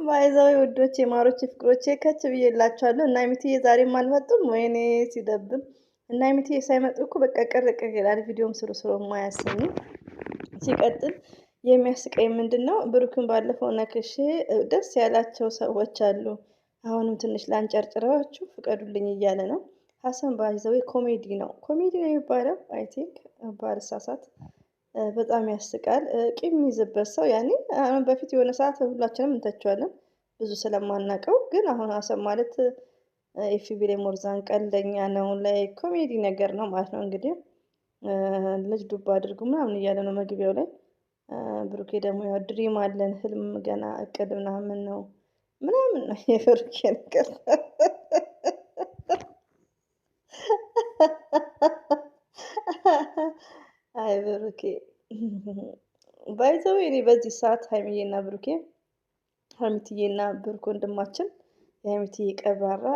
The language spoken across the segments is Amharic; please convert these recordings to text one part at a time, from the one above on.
ባይዘው ውዶቼ ማሮቼ ፍቅሮቼ ከች ብዬላችኋለሁ። እና ሚትዬ ዛሬም አልመጡም። ወይኔ ሲደብም እና ሚትዬ ሳይመጡ እኮ በቃ ቅርቅር ይላል። ቪዲዮም ስሩ ስሩ የማያሰኝ ሲቀጥል የሚያስቀኝ ምንድን ነው? ብሩክን ባለፈው ነክሼ ደስ ያላቸው ሰዎች አሉ። አሁንም ትንሽ ላንጨርጭረዋችሁ ፍቀዱልኝ እያለ ነው። ሀሰን ባይዘው ኮሜዲ ነው የሚባለው አይ ቲንክ ባልሳሳት በጣም ያስቃል። ቂም የሚይዝበት ሰው ያኔ አሁን በፊት የሆነ ሰዓት ሁላችንም እንተቸዋለን ብዙ ስለማናውቀው፣ ግን አሁን ሀሰብ ማለት ኤፍቢ ላይ ሞርዛን ቀልደኛ ነው፣ ላይ ኮሜዲ ነገር ነው ማለት ነው። እንግዲህ ልጅ ዱባ አድርጉ ምናምን እያለ ነው መግቢያው ላይ። ብሩኬ ደግሞ ያው ድሪም አለን ህልም ገና እቅድ ምናምን ነው ምናምን ነው የብሩኬ ነገር። አይ ብሩኬ ባይዘው እኔ በዚህ ሰዓት ሀይሚዬና ብሩኬ ሀይሚትዬና ብሩክ ወንድማችን የሀይሚትዬ ቀብራራ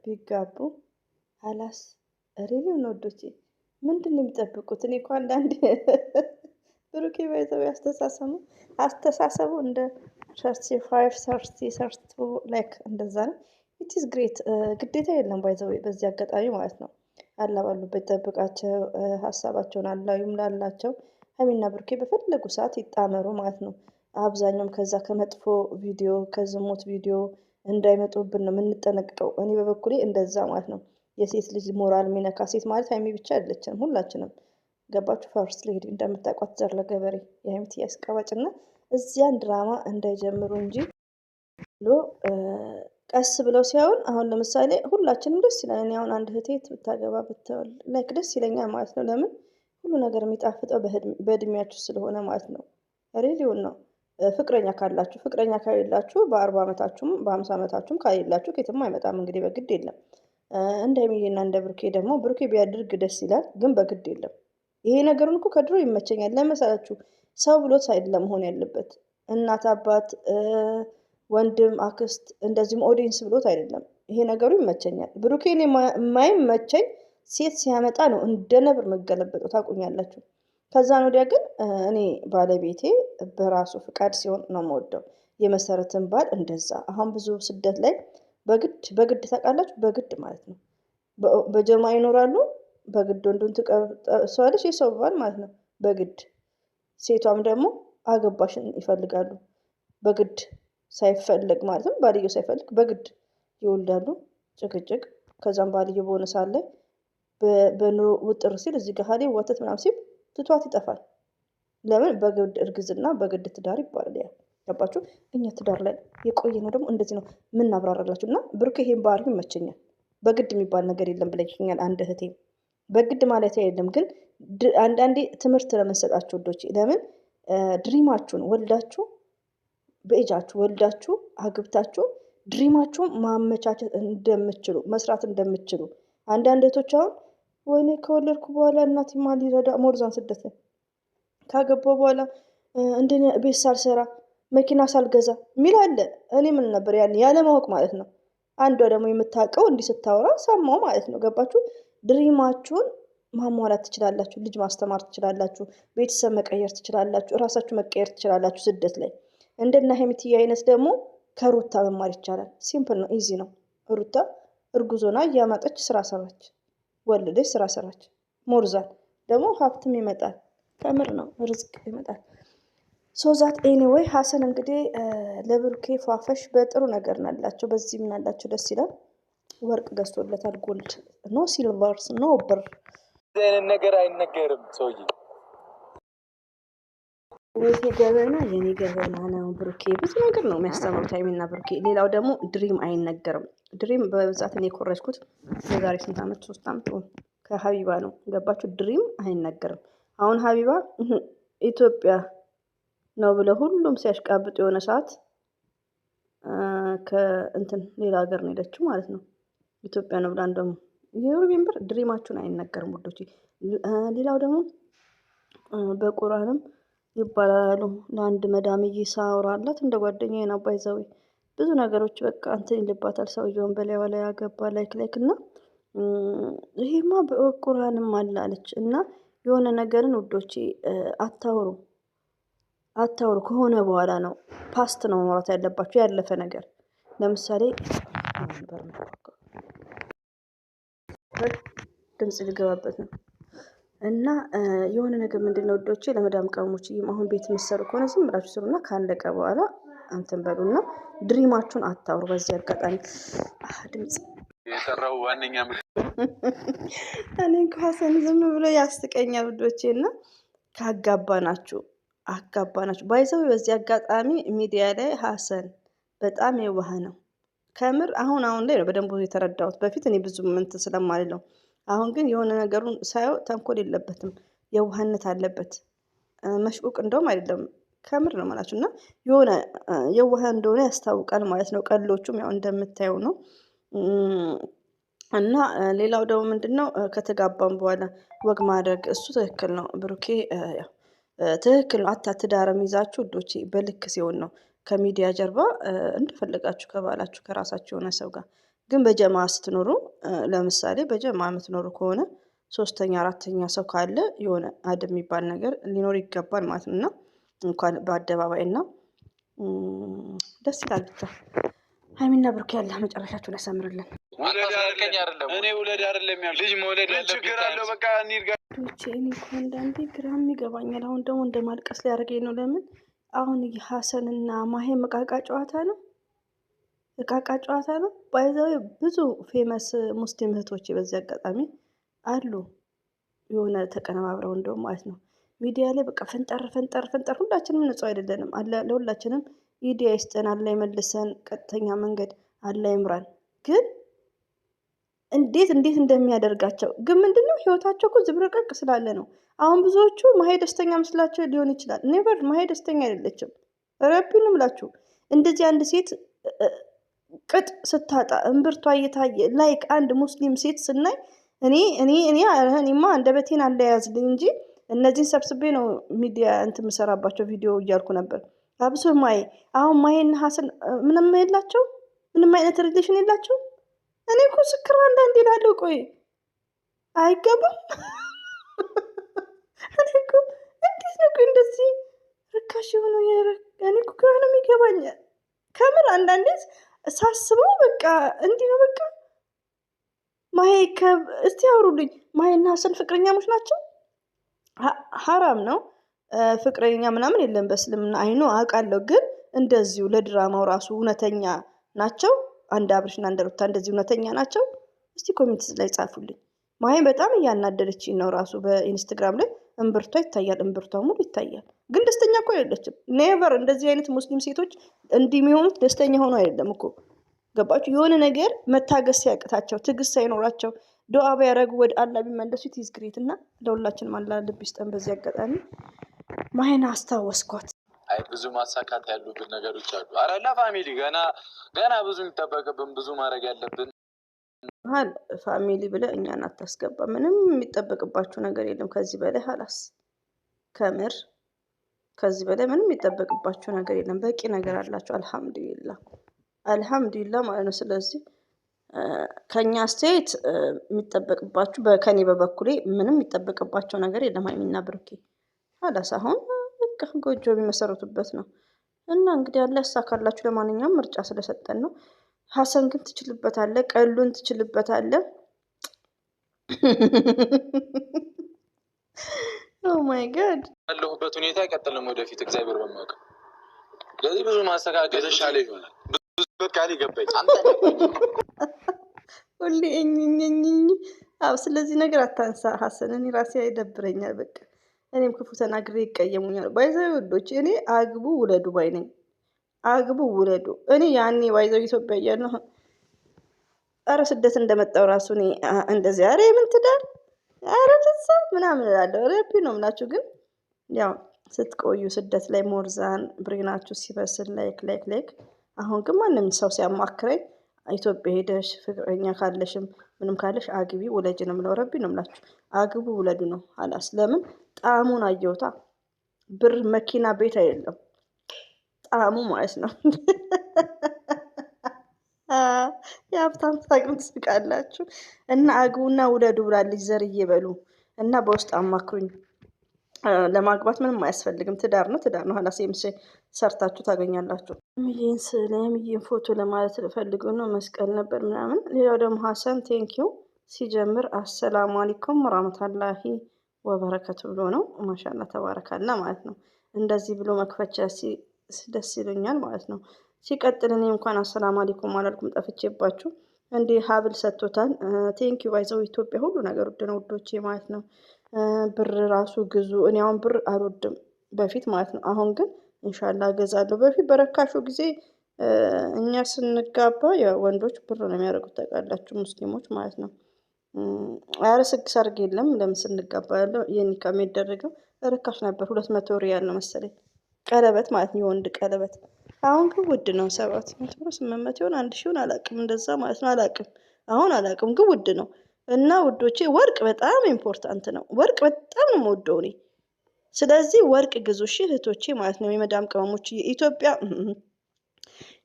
ቢጋቡ አላስ ሬዲዮ ነው ወዶቼ። ምንድን ነው የሚጠብቁት? እኔ እኮ አንዳንድ ብሩኬ ባይዘው አስተሳሰቡ እንደ 35 30 ላይክ እንደዛ ነው። ኢትስ ግሬት ግዴታ የለም ባይዘው በዚህ አጋጣሚ ማለት ነው። አላባሉበት ጠብቃቸው፣ ሀሳባቸውን አላው ይምላላቸው። ሀይሚና ብሩኬ በፈለጉ ሰዓት ይጣመሩ ማለት ነው። አብዛኛውም ከዛ ከመጥፎ ቪዲዮ ከዝሙት ቪዲዮ እንዳይመጡብን ነው የምንጠነቅቀው። እኔ በበኩሌ እንደዛ ማለት ነው። የሴት ልጅ ሞራል የሚነካ ሴት ማለት ሀይሚ ብቻ አይደለችም፣ ሁላችንም ገባችሁ። ፈርስት ሌዲ እንደምታውቋት ዘር ለገበሬ የሀይሚት ያስቀባጭና እዚያን ድራማ እንዳይጀምሩ እንጂ ብሎ ቀስ ብለው ሲያዩን፣ አሁን ለምሳሌ ሁላችንም ደስ ይላል። እኔ አሁን አንድ እህቴ ብታገባ ብትወልድ ላይክ ደስ ይለኛል ማለት ነው። ለምን ሁሉ ነገር የሚጣፍጠው በእድሜያችሁ ስለሆነ ማለት ነው። ሬዲዮን ነው። ፍቅረኛ ካላችሁ ፍቅረኛ ከሌላችሁ በ40 ዓመታችሁም በ50 ዓመታችሁም ከሌላችሁ ከየትም አይመጣም። እንግዲህ በግድ የለም። እንደ ሀይሚዬና እንደ ብሩኬ ደግሞ ብሩኬ ቢያደርግ ደስ ይላል፣ ግን በግድ የለም። ይሄ ነገሩን እኮ ከድሮ ይመቸኛል። ለመሰላችሁ ሰው ብሎት አይደለም መሆን ያለበት። እናት አባት፣ ወንድም አክስት፣ እንደዚሁም ኦዲየንስ ብሎት አይደለም። ይሄ ነገሩ ይመቸኛል። ብሩኬን የማይመቸኝ ሴት ሲያመጣ ነው እንደ ነብር መገለበጠው፣ ታውቁኛላችሁ። ከዛን ወዲያ ግን እኔ ባለቤቴ በራሱ ፍቃድ ሲሆን ነው የምወደው። የመሰረትን ባል እንደዛ አሁን ብዙ ስደት ላይ በግድ ታውቃላችሁ፣ በግድ ማለት ነው በጀማ ይኖራሉ። በግድ ወንዱን ትቀሰዋለች፣ የሰው ባል ማለት ነው በግድ። ሴቷም ደግሞ አገባሽን ይፈልጋሉ በግድ ሳይፈልግ ማለትም ባልየው ሳይፈልግ በግድ ይወልዳሉ። ጭቅጭቅ። ከዛም ባልየው በሆነ ሰዓት ላይ በኑሮ ውጥር ሲል እዚህ ጋር ሀሌ ወተት ምናምን ሲል ትቷት ይጠፋል። ለምን? በግድ እርግዝና በግድ ትዳር ይባላል። ያ ገባችሁ? እኛ ትዳር ላይ የቆየ ነው ደግሞ እንደዚህ ነው የምናብራራላችሁ። እና ብሩክ ይሄን ባህሪ ይመቸኛል። በግድ የሚባል ነገር የለም ብለኛል አንድ እህቴ። በግድ ማለት አይደለም ግን አንዳንዴ ትምህርት ለመሰጣችሁ ወዶች፣ ለምን ድሪማችሁን ወልዳችሁ በእጃችሁ ወልዳችሁ አግብታችሁ ድሪማችሁን ማመቻቸት እንደምችሉ መስራት እንደምችሉ። አንዳንድ እህቶች አሁን ወይኔ ከወለድኩ በኋላ እናቴ ማን ሊረዳ ሞርዛን ስደት ካገባው በኋላ እንደ ቤት ሳልሰራ መኪና ሳልገዛ ሚል አለ። እኔ ምን ነበር ያለማወቅ ማለት ነው። አንዷ ደግሞ የምታውቀው እንዲህ ስታወራ ሰማው ማለት ነው። ገባችሁ? ድሪማችሁን ማሟላት ትችላላችሁ። ልጅ ማስተማር ትችላላችሁ። ቤተሰብ መቀየር ትችላላችሁ። እራሳችሁ መቀየር ትችላላችሁ። ስደት ላይ እንደና ሀይሚትዬ አይነት ደግሞ ከሩታ መማር ይቻላል። ሲምፕል ነው፣ ኢዚ ነው። ሩታ እርጉዞና እያማጠች ስራ ሰራች፣ ወለደች፣ ስራ ሰራች። ሞርዛን ደግሞ ሀብትም ይመጣል። ከምር ነው፣ ርዝቅ ይመጣል። ሶዛት ኤኒዌይ ሀሰን እንግዲህ ለብሩኬ ፏፈሽ በጥሩ ነገር ናላቸው። በዚህ ምን አላቸው ደስ ይላል። ወርቅ ገዝቶለታል። ጎልድ ኖ ሲልቨርስ ኖ ብር አይነት ነገር አይነገርም። ሰውዬ ወይቴ ገበና የኔ ገበና ነው። ብሩኬ ብዙ ነገር ነው የሚያስተምሩት ሀይሚና ብሩኬ። ሌላው ደግሞ ድሪም አይነገርም። ድሪም በብዛት እኔ የኮረጅኩት የዛሬ ስንት ዓመት 3 ዓመት ከሀቢባ ነው። ገባችሁ? ድሪም አይነገርም። አሁን ሀቢባ ኢትዮጵያ ነው ብለው ሁሉም ሲያሽቃብጡ የሆነ ሰዓት ከእንትን ሌላ ሀገር ነው ሄደችው ማለት ነው። ኢትዮጵያ ነው ብላ እንደውም የሪሜምበር ድሪማችሁን አይነገርም ውዶች። ሌላው ደግሞ በቁርአንም ይባላሉ። ለአንድ መዳምዬ ሳወራላት እንደ ጓደኛዬ ነው ባይዘዌ ብዙ ነገሮች በቃ እንትን ይልባታል። ሰውየውን በላይዋ ላይ ያገባ ላይክ እና ይሄማ በቁርአንም አለ አለች። እና የሆነ ነገርን ውዶቼ አታውሩ። አታውሩ። ከሆነ በኋላ ነው ፓስት ነው ማውራት ያለባችሁ፣ ያለፈ ነገር። ለምሳሌ ድምጽ ሊገባበት ነው እና የሆነ ነገር ምንድነው ወዶቼ ለመዳም ቀሞች አሁን ቤት የምትሰሩ ከሆነ ዝም ብላችሁ ስሩና ካለቀ በኋላ አንተን በሉና ድሪማችሁን አታውሩ። በዚህ አጋጣሚ ድምጽ የሰራው ዋነኛ እኔ ሀሰን ዝም ብሎ ያስቀኛል ውዶቼ። እና ካጋባናችሁ ባይዘው። በዚህ አጋጣሚ ሚዲያ ላይ ሀሰን በጣም የዋህ ነው ከምር። አሁን ላይ ነው በደንብ የተረዳሁት። በፊት እኔ ብዙ ምንት ስለማልለው፣ አሁን ግን የሆነ ነገሩን ሳየው ተንኮል የለበትም፣ የዋህነት አለበት። መሽቁቅ እንደውም አይደለም፣ ከምር ነው ማላችሁ። እና የሆነ የዋህ እንደሆነ ያስታውቃል ማለት ነው። ቀሎቹም ያው እንደምታየው ነው። እና ሌላው ደግሞ ምንድነው ከተጋባም በኋላ ወግ ማድረግ እሱ ትክክል ነው። ብሩኬ ትክክል ነው። ትዳርም ይዛችሁ ውዶቼ በልክ ሲሆን ነው። ከሚዲያ ጀርባ እንደፈለጋችሁ ከባላችሁ ከራሳችሁ የሆነ ሰው ጋር ግን በጀማ ስትኖሩ፣ ለምሳሌ በጀማ የምትኖሩ ከሆነ ሶስተኛ አራተኛ ሰው ካለ የሆነ አደብ የሚባል ነገር ሊኖር ይገባል ማለት ነው። እና እንኳን በአደባባይ እና ደስ ይላል ብቻ። ሀይሚና ብሩኬ ያለ መጨረሻችሁን ያሳምርልን። እኔ ውለድ አይደለም ያልኩት ልጅ መውለድ ችግር አለው። በቃ እንሂድ ጋር እኔ እኮ አንዳንዴ ግራም ይገባኛል። አሁን ደግሞ እንደ ማልቀስ ሊያደርገኝ ነው። ለምን አሁን ሀሰንና ማሄ እቃቃ ጨዋታ ነው፣ እቃቃ ጨዋታ ነው። ባይዛዊ ብዙ ፌመስ ሙስሊም እህቶች በዚህ አጋጣሚ አሉ፣ የሆነ ተቀነባብረው እንደውም ማለት ነው ሚዲያ ላይ በቃ ፈንጠር ፈንጠር ፈንጠር። ሁላችንም ንጹህ አይደለንም። ለሁላችንም ኢዲያ ይስጠን፣ አላ ይመልሰን፣ ቀጥተኛ መንገድ አላ ይምራን። ግን እንዴት እንደሚያደርጋቸው ግን ምንድነው ህይወታቸው እኮ ዝብርቅርቅ ስላለ ነው። አሁን ብዙዎቹ ማሄ ደስተኛ መስላቸው ሊሆን ይችላል። ኔቨር ማሄ ደስተኛ አይደለችም። ረቢንም ላችሁ እንደዚህ አንድ ሴት ቅጥ ስታጣ እምብርቷ እየታየ ላይክ አንድ ሙስሊም ሴት ስናይ እኔማ አንደበቴን አለያዝልኝ እንጂ እነዚህን ሰብስቤ ነው ሚዲያ እንትን የምሰራባቸው ቪዲዮ እያልኩ ነበር። አብሶ አሁን ማሄና ሀሰን ምንም የላቸው፣ ምንም አይነት ሪሌሽን የላቸው። እኔ እኮ ስክር አንዳንዴ እላለሁ ቆይ አይገባም። እኔ እኮ እንዴት ነው ቆይ እንደዚህ ርካሽ የሆነው? እኔ እኮ ግራ ነው የሚገባኝ ከምር አንዳንዴ ሳስበው። በቃ እንዲህ ነው በቃ። ማሄ እስቲ አውሩልኝ፣ ማሄና ሀሰን ፍቅረኛሞች ናቸው? ሀራም ነው ፍቅረኛ ምናምን የለም በእስልምና አይኑ አውቃለሁ። ግን እንደዚሁ ለድራማው ራሱ እውነተኛ ናቸው? አንድ አብርሽና አንድ ሩታ እንደዚህ እውነተኛ ናቸው? እስቲ ኮሜንት ላይ ጻፉልኝ። ማሄ በጣም እያናደረችኝ ነው ራሱ። በኢንስታግራም ላይ እምብርቷ ይታያል፣ እምብርቷ ሙሉ ይታያል። ግን ደስተኛ እኮ አይደለችም። ኔቨር እንደዚህ አይነት ሙስሊም ሴቶች እንዲህ የሚሆኑት ደስተኛ ሆኖ አይደለም እኮ ገባችሁ? የሆነ ነገር መታገስ ሲያቅታቸው፣ ትዕግስት ሳይኖራቸው ዱዓ ቢያደርጉ ወደ አላህ ቢመለሱ ኢዝ ግሬት። እና ለሁላችንም አላህ ልብ ይስጠን። በዚህ አጋጣሚ ማሄን አስታወስኳት። አይ ብዙ ማሳካት ያሉብን ነገሮች አሉ። አረ ለፋሚሊ ገና ብዙ የሚጠበቅብን ብዙ ማድረግ ያለብን ፋሚሊ ብለህ እኛን አታስገባ። ምንም የሚጠበቅባችሁ ነገር የለም ከዚህ በላይ ሀላስ። ከምር ከዚህ በላይ ምንም የሚጠበቅባችሁ ነገር የለም። በቂ ነገር አላችሁ። አልሐምዱሊላህ ማለት ነው። ስለዚህ ከኛ አስተያየት የሚጠበቅባችሁ ከኔ በበኩሌ ምንም የሚጠበቅባቸው ነገር የለም። ሀይሚና ብሩኬ ሀላስ አሁን በቃ ጎጆ የሚመሰረቱበት ነው እና እንግዲህ ያለ ያሳካላችሁ። ለማንኛውም ምርጫ ስለሰጠን ነው። ሀሰን ግን ትችልበታለህ፣ ቀሉን ትችልበታለህ። ኦ ማይ ጋድ ያለሁበት ሁኔታ አይቀጥልም ወደፊት እግዚአብሔር በሚያውቅ። ስለዚህ ብዙ ማስተካከል የተሻለ ይሆናል። በቃ ገባኝ ሁሌ ስለዚህ ነገር አታንሳ ሀሰን። እኔ ራሴ ይደብረኛል። በቃ እኔም ክፉ ተናግሬ ይቀየሙኛል። ባይዘው ወዶች እኔ አግቡ ውለዱ ባይ ነኝ። አግቡ ውለዱ። እኔ ያኔ ባይዘው ኢትዮጵያ እያለሁ ኧረ ስደት እንደመጣው ራሱ እኔ እንደዚህ ኧረ የምን ትዳር ኧረ ተሳ ምናምን እላለሁ። ረቢ ነው የምላችሁ። ግን ያው ስትቆዩ ስደት ላይ ሞርዛን ብሬናችሁ ሲበስል ላይክ አሁን ግን ማንም ሰው ሲያማክረኝ ኢትዮጵያ ሄደሽ ፍቅረኛ ካለሽም ምንም ካለሽ አግቢ ውለጅ ነው የምለው። ረቢ ነው የምላችሁ። አግቡ ውለዱ ነው ሀላስ። ለምን ጣዕሙን አየሁታ። ብር መኪና ቤት አይደለም ጣዕሙ ማለት ነው። የሀብታም ሳቅም ትስቃላችሁ። እና አግቡና ውለዱ ብላለች ዘርዬ በሉ እና በውስጥ አማክሩኝ። ለማግባት ምንም አያስፈልግም። ትዳር ነው ሀላስ የምሴ ሰርታችሁ ታገኛላችሁ። ሚዬን ስለ ሚዬን ፎቶ ለማለት ልፈልጉ ነው። መስቀል ነበር ምናምን። ሌላው ደግሞ ሀሰን ቴንኪው ሲጀምር አሰላሙ አለይኩም ወራህመቱላሂ ወበረከቱ ብሎ ነው። ማሻላ ተባረካላ ማለት ነው። እንደዚህ ብሎ መክፈቻ ደስ ይለኛል ማለት ነው። ሲቀጥል እኔ እንኳን አሰላሙ አለይኩም አላልኩም ጠፍቼባችሁ እንዲህ ሀብል ሰጥቶታል። ቴንኪው ባይዘው ኢትዮጵያ ሁሉ ነገር ውድ ነው ውዶቼ ማለት ነው። ብር ራሱ ግዙ። እኔ አሁን ብር አልወድም በፊት ማለት ነው። አሁን ግን ኢንሻአላህ እገዛለሁ። በፊት በረካሹ ጊዜ እኛ ስንጋባ ወንዶች ብር ነው የሚያደርጉት ታውቃላችሁ፣ ሙስሊሞች ማለት ነው። አረ ስግስ አድርግ የለም ለምን ስንጋባ ያለው የኒካ የሚደረገው ርካሽ ነበር። 200 ሪያል ነው መሰለኝ ቀለበት ማለት ነው፣ የወንድ ቀለበት። አሁን ግን ውድ ነው። 700 ብር 800 ይሆን 1000 ይሆን አላውቅም፣ እንደዛ ማለት ነው። አሁን አላውቅም ግን ውድ ነው። እና ውዶቼ ወርቅ በጣም ኢምፖርታንት ነው። ወርቅ በጣም ነው የምወደው እኔ። ስለዚህ ወርቅ ግዙ እሺ እህቶቼ ማለት ነው። የመዳም ቅመሞች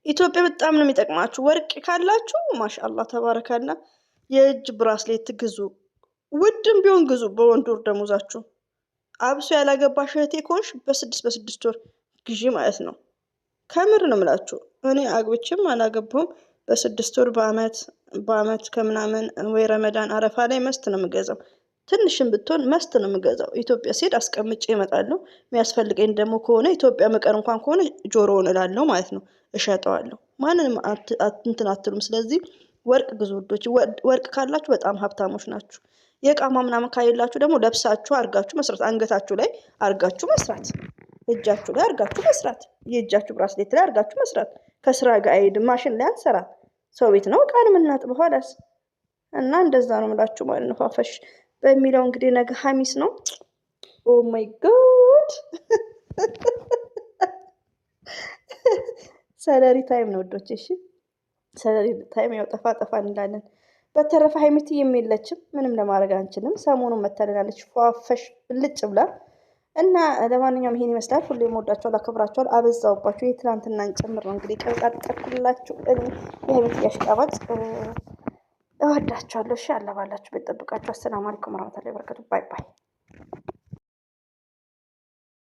ኢትዮጵያ በጣም ነው የሚጠቅማችሁ። ወርቅ ካላችሁ ማሻአላህ ተባረካላ። የእጅ ብራስሌት ግዙ፣ ውድም ቢሆን ግዙ። በወንድ ወር ደሞዛችሁ አብሶ ያላገባሽ እህቴ ከሆንሽ በ6 ወር ግዢ ማለት ነው። ከምር ነው የምላችሁ። እኔ አግብቼም አላገባሁም። በ6 ወር በአመት ከምናምን ወይ ረመዳን አረፋ ላይ መስት ነው የምገዛው። ትንሽም ብትሆን መስት ነው የምገዛው። ኢትዮጵያ ሲሄድ አስቀምጬ እመጣለሁ። የሚያስፈልገኝ ደግሞ ከሆነ ኢትዮጵያ መቀር እንኳን ከሆነ ጆሮውን እላለሁ ማለት ነው፣ እሸጠዋለሁ። ማንንም እንትን አትሉም። ስለዚህ ወርቅ ግዙ ውዶች። ወርቅ ካላችሁ በጣም ሀብታሞች ናችሁ። የቃማ ምናምን ካሌላችሁ ደግሞ ለብሳችሁ አርጋችሁ መስራት፣ አንገታችሁ ላይ አርጋችሁ መስራት፣ እጃችሁ ላይ አርጋችሁ መስራት፣ የእጃችሁ ብራስሌት ላይ አርጋችሁ መስራት። ከስራ ጋር አይሄድም። ማሽን ላይ አንሰራ፣ ሰው ቤት ነው ቃል የምናጥበው ኋላስ። እና እንደዛ ነው የምላችሁ ማለት ነው። ፋፈሽ በሚለው እንግዲህ ነገ ሐሚስ ነው። ኦ ማይ ጋድ ሰለሪ ታይም ነው ወዶች። እሺ ሰለሪ ታይም ያው ጠፋ እንላለን። በተረፈ ሀይሚቲ የለችም፣ ምንም ለማድረግ አንችልም። ሰሞኑን መታለናለች ፏፈሽ ብልጭ ብላ እና ለማንኛውም ይሄን ይመስላል። ሁሌም ወዳችኋል፣ አከብራችኋል። አበዛውባችሁ የትናንትናን ጭምር ነው እንግዲህ ቀጣጠኩላችሁ። የሀይሚቲ ያሽቃባጭ እወዳችኋለሁ። እሺ አለባላችሁ ቤት ጠብቃችሁ። አሰላሙ አለይኩም ወራህመቱላሂ ወበረካቱ። ባይ ባይ።